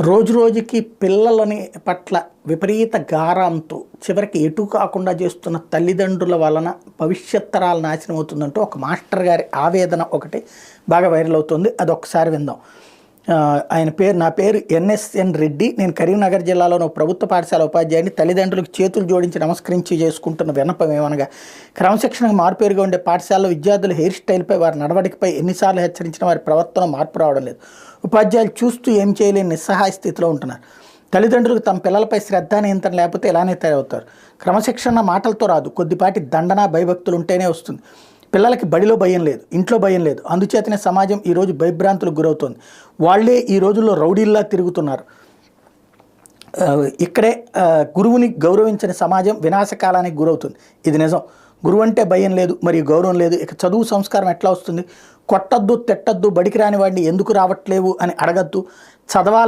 రోజు రోజుకి పిల్లలని పట్ల విపరీత గారంతో చివరికి ఎటు కాకుండా చేస్తున్న తల్లిదండ్రుల వలన భవిష్యత్ తరాలు నాశనం అవుతుందంటూ ఒక మాస్టర్ గారి ఆవేదన ఒకటి బాగా వైరల్ అవుతుంది. అదొకసారి విందాం. నా పేరు ఎన్ఎస్ఎన్ రెడ్డి. నేను కరీంనగర్ జిల్లాలోని ఒక ప్రభుత్వ పాఠశాల ఉపాధ్యాయుని. తల్లిదండ్రులకు చేతులు జోడించి నమస్కరించి చేసుకుంటున్న విన్నపం ఏమనగా, క్రమశిక్షణకు మారుపేరుగా ఉండే పాఠశాలలో విద్యార్థుల హెయిర్ స్టైల్పై, వారి నడవడికపై ఎన్నిసార్లు హెచ్చరించిన వారి ప్రవర్తన మార్పు రావడం లేదు. ఉపాధ్యాయులు చూస్తూ ఏం చేయలేని నిస్సహాయ స్థితిలో ఉంటున్నారు. తల్లిదండ్రులకు తమ పిల్లలపై శ్రద్ధ నియంత్రణ లేకపోతే ఇలానే తయారవుతారు. క్రమశిక్షణ మాటలతో రాదు, కొద్దిపాటి దండన భయభక్తులు ఉంటేనే వస్తుంది. పిల్లలకి బడిలో భయం లేదు, ఇంట్లో భయం లేదు. అందుచేతనే సమాజం ఈరోజు భయభ్రాంతులకు గురవుతోంది. వాళ్లే ఈ రోజుల్లో రౌడీల్లా తిరుగుతున్నారు. ఇక్కడే గురువుని గౌరవించని సమాజం వినాశకాలానికి గురవుతుంది. ఇది నిజం. గురువు అంటే భయం లేదు, మరియు గౌరవం లేదు. ఇక చదువు సంస్కారం ఎట్లా వస్తుంది? కొట్టద్దు, తిట్టద్దు, బడికి రాని వాడిని ఎందుకు రావట్లేవు అని అడగద్దు. చదవాలి